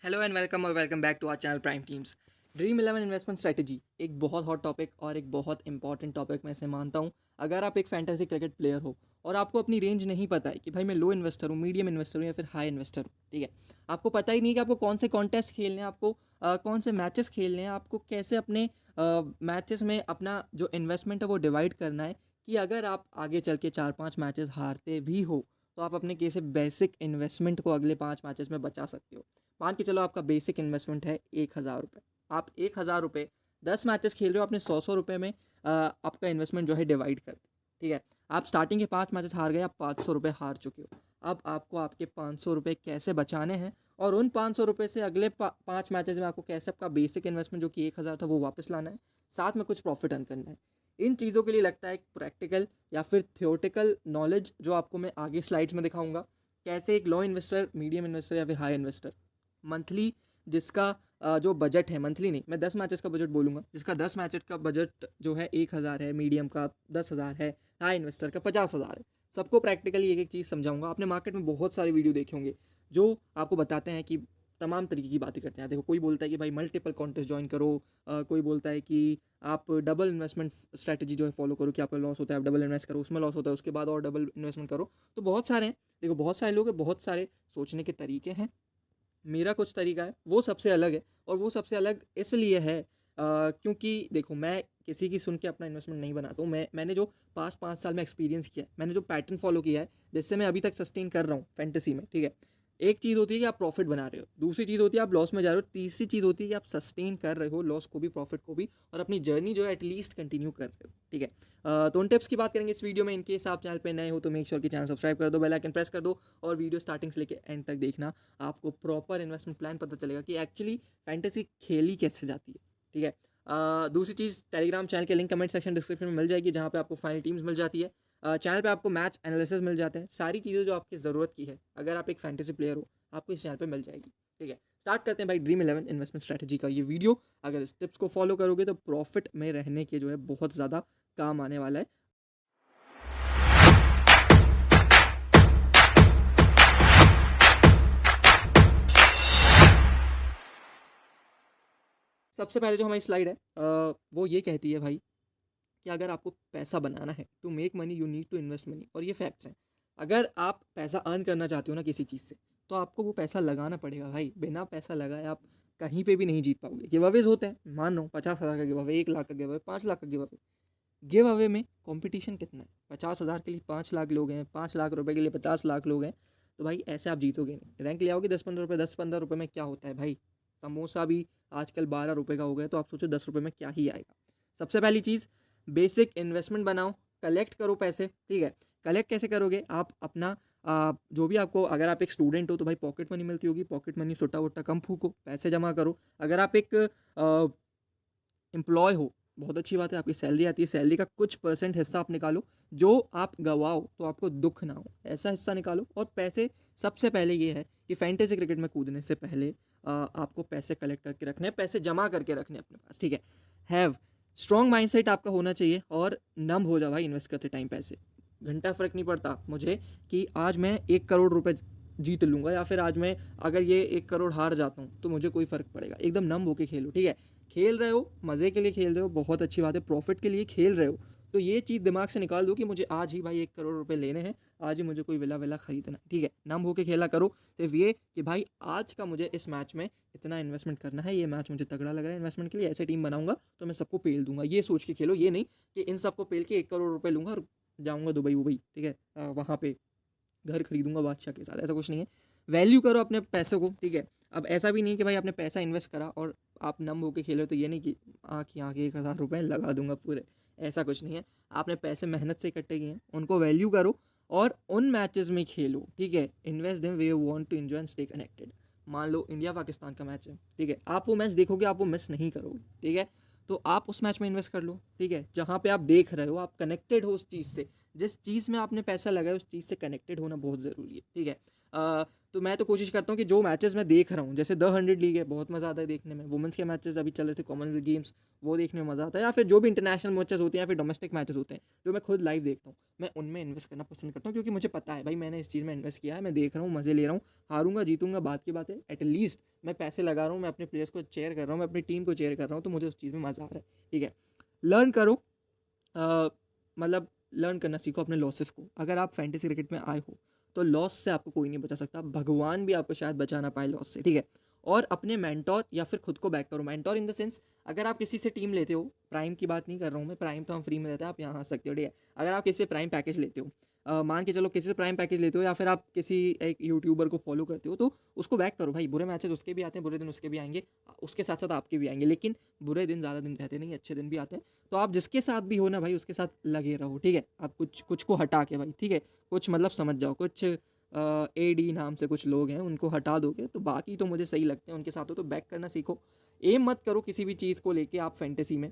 Hello and welcome और welcome back to our channel prime teams. Dream 11 investment strategy एक बहुत hot topic और एक बहुत इंपॉर्टेंट टॉपिक मैं इसे मानता हूँ। अगर आप एक फैंटेसी क्रिकेट प्लेयर हो और आपको अपनी रेंज नहीं पता है कि भाई मैं लो इन्वेस्टर हूँ, मीडियम इन्वेस्टर हूँ या फिर हाई इन्वेस्टर हूँ, ठीक है, आपको पता ही नहीं कि आपको कौन से कॉन्टेस्ट खेलने हैं, आपको कौन से मैचेस खेलने हैं, आपको कैसे अपने मैचेस में अपना जो इन्वेस्टमेंट है वो डिवाइड करना है कि अगर आप आगे चल के 4-5 मैचेस हारते भी हो तो आप अपने कैसे बेसिक इन्वेस्टमेंट को अगले 5 मैचेस में बचा सकते हो। मान के चलो आपका बेसिक इन्वेस्टमेंट है 1,000 रुपये। आप 1,000 रुपये 10 मैचेस खेल रहे हो, आपने 100 रुपये में आपका इन्वेस्टमेंट जो है डिवाइड कर दिया, ठीक है। आप स्टार्टिंग के 5 मैचेस हार गए, आप 500 रुपये हार चुके हो। अब आपको आपके 500 रुपये कैसे बचाने हैं और उन 500 रुपये से अगले 5 मैचेस में आपको कैसे आपका बेसिक इन्वेस्टमेंट जो कि 1,000 था वो वापस लाना है, साथ में कुछ प्रॉफिट अर्न करना है। इन चीज़ों के लिए लगता है एक प्रैक्टिकल या फिर थियोटिकल नॉलेज जो आपको मैं आगे स्लाइड्स में दिखाऊंगा। कैसे एक लो इन्वेस्टर, मीडियम इन्वेस्टर या फिर हाई इन्वेस्टर मंथली जिसका जो बजट है, मंथली नहीं, मैं 10 मैचेस का बजट बोलूँगा, जिसका 10 मैचेस का बजट जो है 1,000 है, मीडियम का 10,000 है, हाई इन्वेस्टर का 50,000 है। सबको प्रैक्टिकली एक एक चीज़ समझाऊंगा। आपने मार्केट में बहुत सारे वीडियो देखे होंगे जो आपको बताते हैं कि तमाम तरीके की बातें करते हैं। देखो, कोई बोलता है कि भाई मल्टीपल कॉन्टेस्ट ज्वाइन करो, कोई बोलता है कि आप डबल इन्वेस्टमेंट स्ट्रैटेजी जो है फॉलो करो कि आपका लॉस होता है आप डबल इन्वेस्ट करो, उसमें लॉस होता है उसके बाद और डबल इन्वेस्टमेंट करो। तो बहुत सारे हैं, देखो बहुत सारे लोग हैं, बहुत सारे सोचने के तरीके हैं। मेरा कुछ तरीका है वो सबसे अलग है, और वो सबसे अलग इसलिए है क्योंकि देखो, मैं किसी की सुन के अपना इन्वेस्टमेंट नहीं बनाता हूँ। मैंने जो पास्ट 5 साल में एक्सपीरियंस किया है, मैंने जो पैटर्न फॉलो किया है जिससे मैं अभी तक सस्टेन कर रहा हूँ फैंटेसी में, ठीक है। एक चीज़ होती है कि आप प्रॉफिट बना रहे हो, दूसरी चीज़ होती है आप लॉस में जा रहे हो, तीसरी चीज़ होती है कि आप सस्टेन कर रहे हो लॉस को भी प्रॉफिट को भी, और अपनी जर्नी जो है एटलीस्ट कंटिन्यू कर रहे हो, ठीक है। तो उन टिप्स की बात करेंगे इस वीडियो में। इनकेस आप चैनल पे नए हो तो मेक श्योर कि चैनल सब्सक्राइब कर दो, बेल आइकन प्रेस कर दो, और वीडियो स्टार्टिंग से लेकर एंड तक देखना। आपको प्रॉपर इन्वेस्टमेंट प्लान पता चलेगा कि एक्चुअली फैंटेसी खेली कैसे जाती है, ठीक है। दूसरी चीज़, टेलीग्राम चैनल के लिंक कमेंट सेक्शन डिस्क्रिप्शन में मिल जाएगी, जहाँ पे आपको फाइनल टीम्स मिल जाती है। चैनल पे आपको मैच एनालिसिस मिल जाते हैं, सारी चीज़ें जो आपकी ज़रूरत की है अगर आप एक फैंटेसी प्लेयर हो आपको इस चैनल पे मिल जाएगी, ठीक है। स्टार्ट करते हैं भाई ड्रीम 11 इन्वेस्टमेंट स्ट्रैटेजी का ये वीडियो। अगर इस टिप्स को फॉलो करोगे तो प्रॉफिट में रहने के जो है बहुत ज़्यादा काम आने वाला है। सबसे पहले जो हमारी स्लाइड है वो ये कहती है भाई कि अगर आपको पैसा बनाना है, to make money you need to invest money, और ये फैक्ट्स हैं। अगर आप पैसा अर्न करना चाहते हो ना किसी चीज़ से, तो आपको वो पैसा लगाना पड़ेगा भाई। बिना पैसा लगाए आप कहीं पे भी नहीं जीत पाओगे। गिव अवेज होते हैं, मान लो 50,000 का गिव अवे, 1 लाख का गिव अवे, 5 लाख का गिव अवे। गिव अवे में कंपटीशन कितना है? 50,000 के लिए 5 लाख लोग हैं, 5 लाख रुपए के लिए 50 लाख लोग हैं। तो भाई ऐसे आप जीतोगे नहीं। रैंक ले आओगे 10-15 रुपये, 10-15 रुपये में क्या होता है भाई? समोसा भी आजकल 12 रुपये का हो गया, तो आप सोचो 10 रुपये में क्या ही आएगा। सबसे पहली चीज़, बेसिक इन्वेस्टमेंट बनाओ, कलेक्ट करो पैसे, ठीक है। कलेक्ट कैसे करोगे? आप अपना जो भी आपको, अगर आप एक स्टूडेंट हो तो भाई पॉकेट मनी मिलती होगी, पॉकेट मनी सोटा वोटा कम फूको, पैसे जमा करो। अगर आप एक एम्प्लॉय हो, बहुत अच्छी बात है, आपकी सैलरी आती है, सैलरी का कुछ परसेंट हिस्सा आप निकालो, जो आप गवाओ तो आपको दुख ना हो, ऐसा हिस्सा निकालो। और पैसे, सबसे पहले ये है कि फैंटेसी क्रिकेट में कूदने से पहले आपको पैसे कलेक्ट करके रखने हैं, पैसे जमा करके रखने हैं अपने पास, ठीक है। हैव स्ट्रॉन्ग माइंडसेट आपका होना चाहिए, और नम हो जा भाई इन्वेस्ट करते टाइम पैसे। घंटा फ़र्क नहीं पड़ता मुझे कि आज मैं 1 करोड़ रुपए जीत लूँगा या फिर आज मैं अगर ये 1 करोड़ हार जाता हूँ तो मुझे कोई फ़र्क पड़ेगा। एकदम नम होके खेलो, ठीक है। खेल रहे हो, मज़े के लिए खेल रहे हो, बहुत अच्छी बात है, प्रॉफिट के लिए खेल रहे हो, तो ये चीज़ दिमाग से निकाल दो कि मुझे आज ही भाई 1 करोड़ रुपए लेने हैं, आज ही मुझे कोई विला विला खरीदना है, ठीक है। नम होके खेला करो, सिर्फ ये कि भाई आज का मुझे इस मैच में इतना इन्वेस्टमेंट करना है, ये मैच मुझे तगड़ा लग रहा है इन्वेस्टमेंट के लिए, ऐसे टीम बनाऊंगा तो मैं सबको पेल दूंगा, ये सोच के खेलो। ये नहीं कि इन सबको पेल के 1 करोड़ रुपए लूंगा और जाऊंगा दुबई वुबई, ठीक है, वहाँ पे घर खरीदूंगा बादशाह के साथ, ऐसा कुछ नहीं है। वैल्यू करो अपने पैसों को, ठीक है। अब ऐसा भी नहीं कि भाई आपने पैसा इन्वेस्ट करा और आप नम होके खेलो, तो ये नहीं कि आँख ही आँख 1,000 रुपये लगा दूंगा पूरे, ऐसा कुछ नहीं है। आपने पैसे मेहनत से इकट्ठे किए हैं, उनको वैल्यू करो और उन मैचेस में खेलो, ठीक है। Invest them way you want to enjoy and stay connected. मान लो इंडिया पाकिस्तान का मैच है, ठीक है, आप वो मैच देखोगे, आप वो मिस नहीं करोगे, ठीक है। तो आप उस मैच में इन्वेस्ट कर लो, ठीक है, जहाँ पे आप देख रहे हो, आप कनेक्टेड हो उस चीज़ से, जिस चीज़ में आपने पैसा लगाया उस चीज़ से कनेक्टेड होना बहुत ज़रूरी है, ठीक है। तो मैं तो कोशिश करता हूँ कि जो मैचेस मैं देख रहा हूँ, जैसे द 100 लीग है, बहुत मज़ा आता है देखने में। वुमेंस के मैचेस अभी चल रहे थे, कॉमनवेल्थ गेम्स, वो देखने में मज़ा आता है। या फिर जो भी इंटरनेशनल मैचेस होते हैं या फिर डोमेस्टिक मैचेस होते हैं जो मैं खुद लाइव देखता हूँ, मैं उनमें इन्वेस्ट करना पसंद करता हूँ, क्योंकि मुझे पता है भाई मैंने इस चीज़ में इन्वेस्ट किया है, मैं देख रहा हूँ, मज़े ले रहा हूँ। हारूंगा जीतूंगा बात की बात है, एटलीस्ट मैं पैसे लगा रहा हूँ, मैं अपने प्लेयर्स को चेयर कर रहा हूँ, मैं अपनी टीम को चेयर कर रहा हूँ, तो मुझे उस चीज़ में मज़ा आ रहा है। ठीक है, लर्न करो, मतलब लर्न करना सीखो अपने लॉसेस को। अगर आप फैंटेसी क्रिकेट में आए हो तो लॉस से आपको कोई नहीं बचा सकता, भगवान भी आपको शायद बचा ना पाए लॉस से। ठीक है, और अपने मेंटोर या फिर खुद को बैक करो। मेंटोर इन द सेंस, अगर आप किसी से टीम लेते हो, प्राइम की बात नहीं कर रहा हूँ मैं, प्राइम तो हम फ्री में देते हैं, आप यहाँ आ सकते हो। ठीक है, अगर आप किसी से प्राइम पैकेज लेते हो, मान के चलो किसी से प्राइम पैकेज लेते हो, या फिर आप किसी एक यूट्यूबर को फॉलो करते हो, तो उसको बैक करो भाई। बुरे मैचेस उसके भी आते हैं, बुरे दिन उसके भी आएंगे, उसके साथ साथ आपके भी आएंगे, लेकिन बुरे दिन ज़्यादा दिन रहते नहीं, अच्छे दिन भी आते हैं। तो आप जिसके साथ भी हो ना भाई, उसके साथ लगे रहो। ठीक है, आप कुछ कुछ को हटा के भाई, ठीक है, कुछ मतलब समझ जाओ, कुछ AD नाम से कुछ लोग हैं, उनको हटा दोगे तो बाकी तो मुझे सही लगते हैं, उनके साथ हो तो बैक करना सीखो। एम मत करो किसी भी चीज़ को लेके आप फैंटेसी में।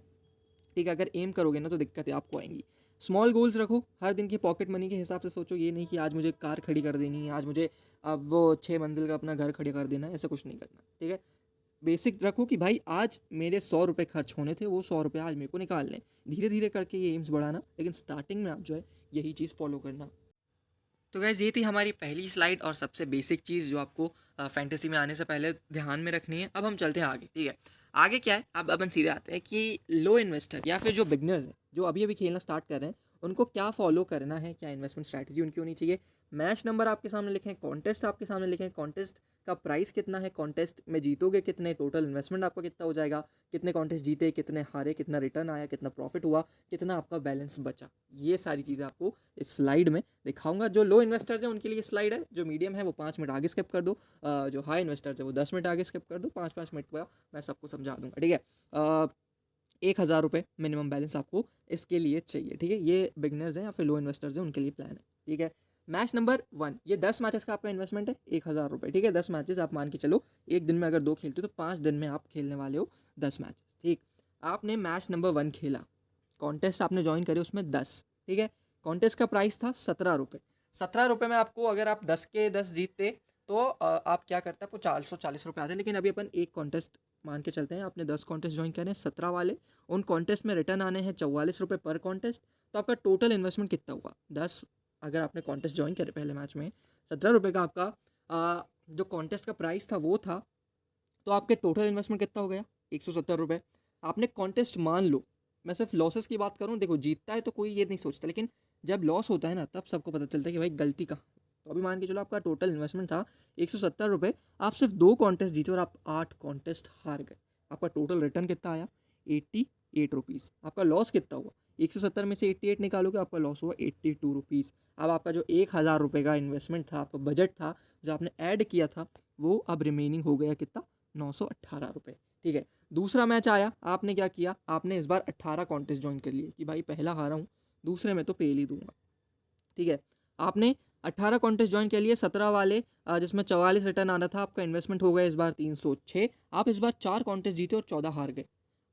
ठीक है, अगर एम करोगे ना तो दिक्कतें आपको आएंगी। स्मॉल गोल्स रखो, हर दिन की पॉकेट मनी के हिसाब से सोचो। ये नहीं कि आज मुझे कार खड़ी कर देनी है, आज मुझे अब वो 6 मंजिल का अपना घर खड़ी कर देना है, ऐसा कुछ नहीं करना। ठीक है, बेसिक रखो कि भाई आज मेरे 100 रुपये खर्च होने थे, वो 100 रुपये आज मेरे को निकालने। धीरे धीरे करके ये एम्स बढ़ाना, लेकिन स्टार्टिंग में आप जो है यही चीज़ फॉलो करना। तो गैस ये थी हमारी पहली स्लाइड और सबसे बेसिक चीज़ जो आपको फैंटेसी में आने से पहले ध्यान में रखनी है। अब हम चलते हैं आगे। ठीक है, आगे क्या है, अब अपन सीधे आते हैं कि लो इन्वेस्टर या फिर जो बिगनर्स हैं, जो अभी अभी खेलना स्टार्ट कर रहे हैं, उनको क्या फॉलो करना है, क्या इन्वेस्टमेंट स्ट्रैटेजी उनकी होनी चाहिए। मैच नंबर आपके सामने लिखे हैं, कॉन्टेस्ट आपके सामने लिखे हैं, कॉन्टेस्ट का प्राइस कितना है, कॉन्टेस्ट में जीतोगे कितने, टोटल इन्वेस्टमेंट आपका कितना हो जाएगा, कितने कॉन्टेस्ट जीते, कितने हारे, कितना रिटर्न आया, कितना प्रॉफिट हुआ, कितना आपका बैलेंस बचा। ये सारी चीज़ें आपको इस स्लाइड में दिखाऊंगा। जो लो इन्वेस्टर्स हैं उनके लिए स्लाइड है, जो मीडियम है वो 5 मिनट आगे स्किप कर दो, जो हाई इन्वेस्टर्स है वो 10 मिनट आगे स्किप कर दो। 5-5 मिनट का मैं सबको समझा दूंगा। ठीक है, 1,000 रुपये मिनिमम बैलेंस आपको इसके लिए चाहिए। ठीक है, ये बिगनर्स हैं या फिर लो इन्वेस्टर्स हैं उनके लिए प्लान है। ठीक है, मैच नंबर 1, ये 10 मैचेस का आपका इन्वेस्टमेंट है, 1,000 रुपये। ठीक है, 10 मैचेस आप मान के चलो, एक दिन में अगर 2 खेलते हो तो 5 दिन में आप खेलने वाले हो 10 मैचेस। ठीक, आपने मैच नंबर 1 खेला, कॉन्टेस्ट आपने ज्वाइन करे उसमें 10। ठीक है, कॉन्टेस्ट का प्राइस था 17 रुपये। 17 रुपये में आपको अगर आप 10 के 10 जीतते तो आप क्या करते हैं, आपको 440 रुपये आते हैं। लेकिन अभी अपन एक कॉन्टेस्ट मान के चलते हैं, आपने 10 कॉन्टेस्ट ज्वाइन करे हैं, 17 वाले, उन कॉन्टेस्ट में रिटर्न आने हैं 44 रुपये पर कॉन्टेस्ट। तो आपका टोटल इन्वेस्टमेंट कितना हुआ, 10 अगर आपने कॉन्टेस्ट ज्वाइन करे पहले मैच में, 17 रुपये का आपका जो कॉन्टेस्ट का प्राइस था वो था, तो आपके टोटल इन्वेस्टमेंट कितना हो गया, 170 रुपये। आपने कॉन्टेस्ट मान लो, मैं सिर्फ लॉसेस की बात करूँ, देखो जीतता है तो कोई ये नहीं सोचता, लेकिन जब लॉस होता है ना तब सबको पता चलता है कि भाई गलती कहाँ। तो अभी मान के चलो आपका टोटल इन्वेस्टमेंट था 170 रुपये, आप सिर्फ 2 कॉन्टेस्ट जीते और आप 8 कॉन्टेस्ट हार गए। आपका टोटल रिटर्न कितना आया, 88 रुपीज़। आपका लॉस कितना हुआ, 170 में से 88 निकालोगे, आपका लॉस हुआ 82 रुपीज़। अब आपका जो 1,000 रुपये का इन्वेस्टमेंट था, आपका बजट था जो आपने ऐड किया था, वो अब रिमेनिंग हो गया कितना, 918 रुपये। ठीक है, दूसरा मैच आया, आपने क्या किया, आपने इस बार 18 कॉन्टेस्ट ज्वाइन कर लिए कि भाई पहला हारा हूँ, दूसरे में तो फेल ही दूंगा। ठीक है, आपने 18 कॉन्टेस्ट ज्वाइन कर लिए, 17 वाले जिसमें 44 रिटर्न आना था, आपका इन्वेस्टमेंट हो गया इस बार 306। आप इस बार 4 कॉन्टेस्ट जीते और 14 हार गए।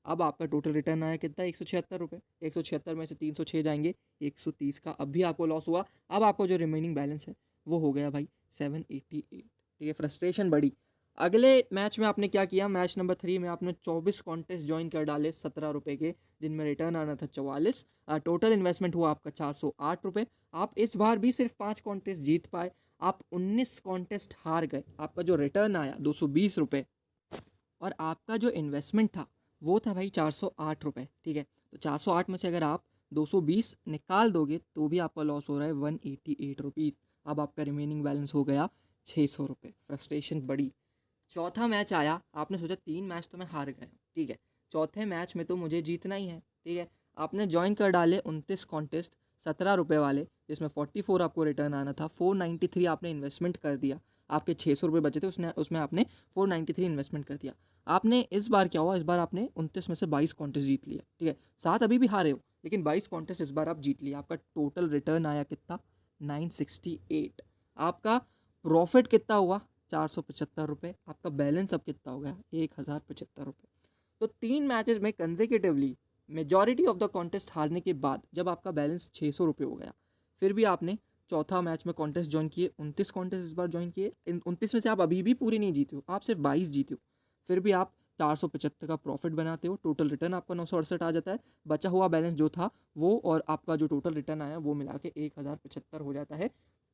अब आपका टोटल रिटर्न आया कितना, 176 रुपये। 176 में से 306 जाएंगे, 130 का अब भी आपको लॉस हुआ। अब आपको जो रिमेनिंग बैलेंस है वो हो गया भाई 788। ठीक है, फ्रस्ट्रेशन बढ़ी। अगले मैच में आपने क्या किया, मैच नंबर 3 में आपने 24 कॉन्टेस्ट ज्वाइन कर डाले 17 रुपये के, जिनमें रिटर्न आना था 44। टोटल इन्वेस्टमेंट हुआ आपका 408 रुपये। आप इस बार भी सिर्फ 5 कॉन्टेस्ट जीत पाए, आप 19 कॉन्टेस्ट हार गए। आपका जो रिटर्न आया 220 रुपये, और आपका जो इन्वेस्टमेंट था वो था भाई 408 रुपये। ठीक है, तो 408 में से अगर आप 220 निकाल दोगे तो भी आपका लॉस हो रहा है 188 रुपीज़। अब आपका रिमेनिंग बैलेंस हो गया 600 रुपये। फ्रस्ट्रेशन बढ़ी। चौथा मैच आया, आपने सोचा 3 मैच तो मैं हार गया हूँ, ठीक है, चौथे मैच में तो मुझे जीतना ही है। ठीक है, आपने ज्वाइन कर डाले 29 कॉन्टेस्ट 17 रुपये वाले, जिसमें 44 आपको रिटर्न आना था, 493 आपने इन्वेस्टमेंट कर दिया। आपके 600 रुपये बचे थे, उसमें आपने 493 इन्वेस्टमेंट कर दिया। आपने इस बार क्या हुआ, इस बार आपने 29 में से 22 कॉन्टेस्ट जीत लिया। ठीक है, 7 अभी भी हारे हो, लेकिन 22 कॉन्टेस्ट इस बार आप जीत लिया। आपका टोटल रिटर्न आया कितना, 968। आपका प्रॉफिट कितना हुआ, 475 रुपये। आपका बैलेंस अब कितना हो गया, 1,075 रुपये। तो 3 मैचेस में consecutively majority of the contest हारने के बाद जब आपका बैलेंस 600 रुपये हो गया, फिर भी आपने चौथा मैच में कॉन्टेस्ट ज्वाइन किए, 29 कॉन्टेस्ट इस बार ज्वाइन किए, इन 29 में से आप अभी भी पूरे नहीं जीते हो, आप सिर्फ 22 जीते हो, फिर भी आप 475 का प्रॉफिट बनाते हो। टोटल रिटर्न आपका 968 आ जाता है। बचा हुआ बैलेंस जो था वो और आपका जो टोटल रिटर्न आया वो मिला के 1075 हो जाता है